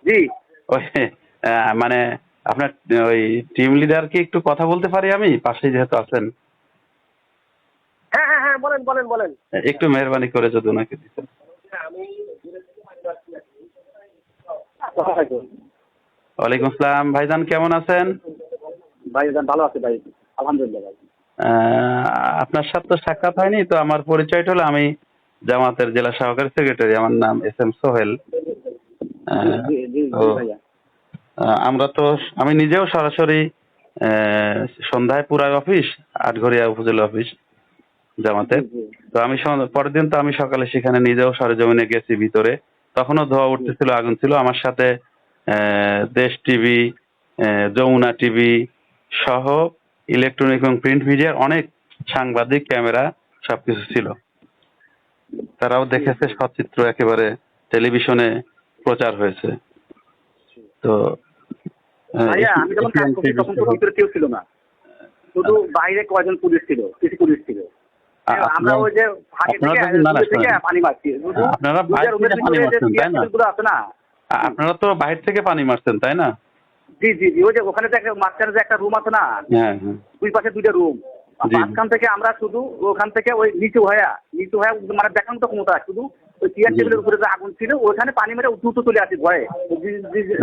জি। ওই মানে আপনার ওই টিম লিডার কি একটু কথা বলতে পারি আমি, পাশেই যেহেতু আছেন? হ্যাঁ হ্যাঁ হ্যাঁ, বলেন বলেন বলেন। একটু মেহরবানি করে যদি ওনাকে দিতেন। ওয়ালাইকুম আসসালাম, ভাইজান কেমন আছেন? ভাই ভালো আছে ভাই, আলহামদুলিল্লাহ ভাই। আপনার সাথে তো সাক্ষাৎ হয়নি, তো আমার পরিচয়টা হলো আমি জামাতের জেলা সহকারী সেক্রেটারি, আমার নাম এস এম সোহেল। জি জি জি তো জি ভাইয়া। আমরা তো, আমি নিজেও সরাসরি সন্ধ্যায় পুরাই অফিস, আটঘরিয়া উপজেলা অফিস জি জামাতের। জি তো আমি পরের দিন তো আমি সকালে সেখানে নিজেও সরেজমিনে গেছি ভিতরে, তখনও ধোঁয়া জি উঠতেছিল, আগুন ছিল। আমার সাথে দেশ টিভি, যমুনা টিভি সহ ইলেকট্রনিক এবং প্রিন্ট মিডিয়ার অনেক সাংবাদিক, ক্যামেরা সবকিছু ছিল। তারাও জি দেখেছে, জি। সচিত্র একেবারে টেলিভিশনে প্রচার হয়েছে। তো ভাইয়া আমি যখন কাজ এশিয়ান করছি টিভি তখন তো সহ ভিতরে কেউ ছিল না, শুধু বাইরে কয়জন পুলিশ ছিল, কিছু পুলিশ ছিল। আমরা আপনার ওই যে ফাঁকে আপনারা থেকে তো না না দূরে থেকে শোনেন, পানি মারছি, শুধু আপনারা বাইরে রুমের থেকে পানি ভিতরে যে মারছেন তাই চেয়ার না? টেবিল গুলো আছে না। হুম। আপনারা তো বাইরে থেকে পানি মারছেন তাই না? জি জি জি, ওই যে ওখানে যে একটা মাঝখানে যে একটা রুম আছে না, হ্যাঁ হ্যাঁ। দুই পাশে দুইটা রুম, জি মাঝখান থেকে আমরা শুধু ওখান থেকে ওই নিচু হয়ে মানে দেখানো তো ক্ষমতা, শুধু ওই চেয়ার জি। টেবিলের উপরে যে আগুন ছিল ওখানে পানি মেরে দ্রুত চলে আসি ভয়ে।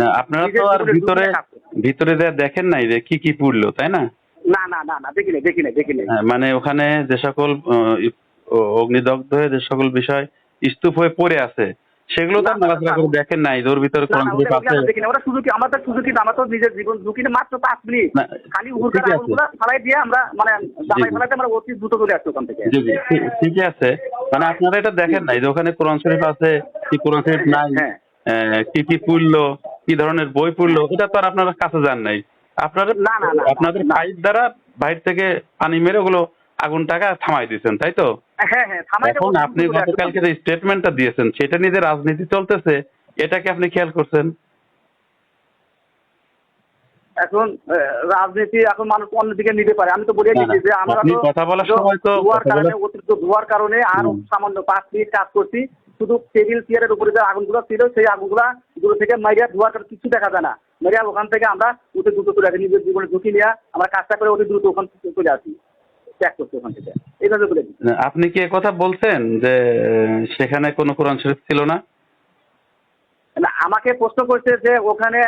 না আপনারা তো নিজের আর জীবনের ঝুঁকি ভিতরে নিয়ে কাজ করছি। ভিতরে যা দেখেন নাই যে কি কি পুড়লো তাই না? না না না না, দেখি নাই দেখি নাই দেখি নাই। হ্যাঁ, মানে ওখানে যে সকল অগ্নিদগ্ধ হয়ে যে সকল বিষয় স্তূপ হয়ে পড়ে আছে, সেগুলো তো না আর না নাড়াচাড়া না করে দেখেন নাই যে ওর ভিতরে না কোরআন না, শরীফ ওটা আছে। আমরা দেখি না, ওটা শুধু কি আমাদের শুধু কিন্তু আমরা তো নিজের জীবন ঝুঁকি নিয়ে মাত্র 5 মিনিট না খালি উহুরকার ঠিকই আছে। আগুনগুলো ফালাই দিয়ে আমরা মানে জি জামাই জি ফেলাতে আমরা অতি দ্রুত চলে আসছি ওখান থেকে। জি জি ঠিকই আছে। মানে আপনারা এটা জি দেখেন জি। নাই যে ওখানে কোরআন শরীফ আছে কি কোরআন শরীফ নাই, হ্যাঁ কি কি পুড়লো, কি ধরনের বই পুড়লো, হ্যাঁ। এটা তো আর আপনারা কাছে যান নাই। আপনারা না না না না আপনাদের না। পাইপ দ্বারা বাইরে থেকে পানি মেরে ওগুলো আগুনটাকে থামাই দিয়েছেন তাই তো? হ্যাঁ হ্যাঁ, থামাইতে এখন অতি দ্রুত আপনি চলে আসছি ওখান গতকালকে থেকে। যে স্টেটমেন্টটা দিয়েছেন সেটা নিয়ে যে রাজনীতি চলতেছে, এটা কি আপনি খেয়াল করছেন? এখন রাজনীতি এখন মানুষ অন্যদিকে নিতে পারে, আমি তো বলে না না, দিচ্ছি যে আমরা আপনি তো কথা বলার সময় তো ধোয়ার কথা কারণে, বলার অতিরিক্ত ধোয়ার কারণে আর হুম। সামান্য 5 মিনিট কাজ করছি, শুধু টেবিল চেয়ারের উপরে যে আগুনগুলো ছিল সেই আগুনগুলা দূর থেকে মাইরিয়া ধোয়ার কারণে কিছু দেখা যায় না, মাইরিয়া ওখান থেকে আমরা অতি দ্রুত চলে আসি, নিজের জীবনে ঝুঁকি নিয়ে আমরা কাজটা করে অতি দ্রুত ওখান থেকে চলে আসি, ত্যাগ করছি ওখান থেকে, এইভাবে বলে দিচ্ছি। আপনি কি কথা বলছেন যে সেখানে কোনো কোরআন শরীফ ছিল না? না, আমাকে প্রশ্ন করছে যে ওখানে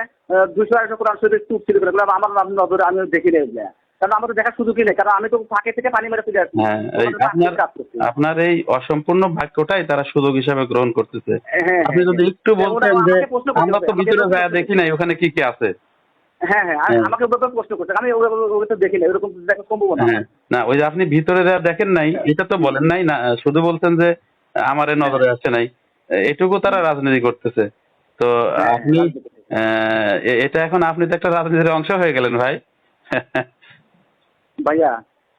200-250 কোরআন শরীফের স্তূপ ছিল কিনা, আমার নজরে আমি দেখি নাই ওগুলা। কারণ আমার তো দেখার সুযোগই নেই, কারণ আমি তো ফাঁকে থেকে পানি মেরে চলে আসছি, হ্যাঁ, এই ওখানে তো আপনার কাজ করছি। আপনার এই অসম্পূর্ণ বাক্যটাই তারা সুযোগ হিসাবে গ্রহণ করতেছে। হ্যাঁ আপনি হ্যাঁ যদি হ্যাঁ, একটু ওরা বলতেন যে আমাকে প্রশ্ন করতে আমরা হবে, তো আমাকে ভিতরে এভাবে যায়া প্রশ্ন দেখি করতে নাই ওখানে কি কি আছে। হ্যাঁ হ্যাঁ, হ্যাঁ আমাকে ওভাবে প্রশ্ন করছে, আমি ওগুলো তো দেখি নাই, ওরকম দেখা সম্ভব না হ্যাঁ, আমার। না ওই যে আপনি ভিতরে যা দেখেন নাই এটা তো বলেন নাই না, শুধু বলছেন যে আমার এ হ্যাঁ নজরে আসে নাই। এটুকু তারা রাজনীতি করতেছে। তো হ্যাঁ হ্যাঁ, আপনি রাজনীতি। এটা এখন আপনি তো একটা রাজনীতির অংশ হয়ে গেলেন ভাই। ভাইয়া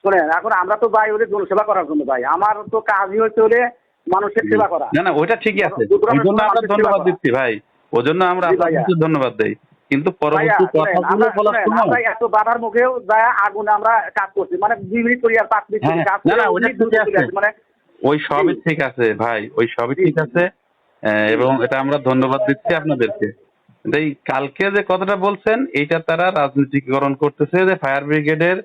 শোনেন, এখন আমরা তো ভাই ওদের জনসেবা করার জন্য ভাই, আমার তো কাজই হচ্ছে ওদের মানুষের সেবা করা, না না ওইটা ঠিকই আছে, ওই জন্য আমরা মানুষের সেবা ধন্যবাদ করা। দিচ্ছি ভাই, ওই জন্য আমরা জি ভাইয়া। আপনাকে ধন্যবাদ দেই। কিন্তু ভাইয়া পরবর্তী শোনেন, কথাগুলো আমরা বলার শোনেন, সময় আমরা এত বাধার মুখেও যায় আগুনে আমরা কাজ করছি, মানে 2 মিনিট করি আর 5 মিনিট হ্যাঁ করি হ্যাঁ, কাজ না করে না ওইটা অমনি দ্রুত ঠিকই চলে আছে, আসি মানে। ওই জি সবই ঠিক আছে ভাই, ওই সবই জি ঠিক জি আছে। জি এবং এটা আমরা ধন্যবাদ দিচ্ছি আপনাদেরকে। কিন্তু এই কালকে যে কথাটা বলছেন এইটা তারা রাজনীতিকরণ করতেছে, যে ফায়ার ব্রিগেডের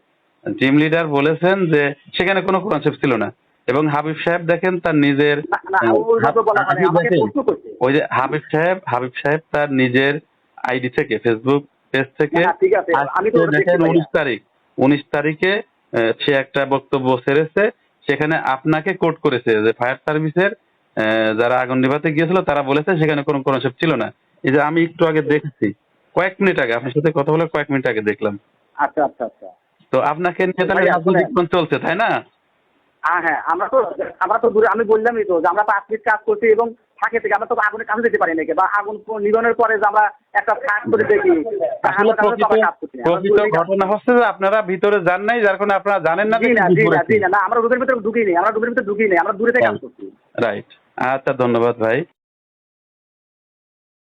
টিম লিডার বলেছেন যে সেখানে কোনো কনসেপ্ট ছিল না, এবং হাবিব সাহেব দেখেন তার নিজের না না, ওইভাবে বলা মানে আপনি আমাকে দেখেন প্রশ্ন করছে। ওই যে হাবিব সাহেব তার নিজের আইডি থেকে, ফেসবুক পেজ না থেকে না, ঠিক আছে, আমি তো আজকে ওটা দেখছি দেখেন ভাইয়া। 19 তারিখে সে একটা বক্তব্য ছেড়েছে, সেখানে আপনাকে কোট করেছে যে ফায়ার সার্ভিসের যারা আগুন নিভাতে গিয়েছিল তারা বলেছে সেখানে কোনো কনসেপ্ট ছিল না। এই যে আমি একটু আগে দেখছি, কয়েক মিনিট আগে আপনার সাথে কথা বলে কয়েক মিনিট আগে দেখলাম। আচ্ছা আচ্ছা আচ্ছা। তো আপনাকে নিয়ে তাহলে ভাইয়া শোনেন, রাজনীতিক্ষণ চলছে তাই না? হ্যাঁ হ্যাঁ, আমরা তো দূরে, আমি বললামই তো যে আমরা 5 মিনিট কাজ করছি এবং ফাঁকে থেকে আমরা তো আগুনের কাছে যেতে পারি নাকি, বা আগুন নিবানোর পরে যে আমরা একটা ফাঁক করে দেখি, আসলে আমরা কাছে তো আবার কাজ করছি না, আমরা প্রকৃত দূরে থেকে কাজ ঘটনা করছি। হচ্ছে যে আপনারা ভিতরে যান নাই, যার কারণে আপনারা জানেন না যে জি কি না কি জি না করেছে। জি না না, আমরা রুমের ভিতরে ঢুকিনি, আমরা রুমের ভিতরে ঢুকিনি, আমরা দূরে থেকে কাজ করছি। রাইট। আচ্ছা ধন্যবাদ ভাই।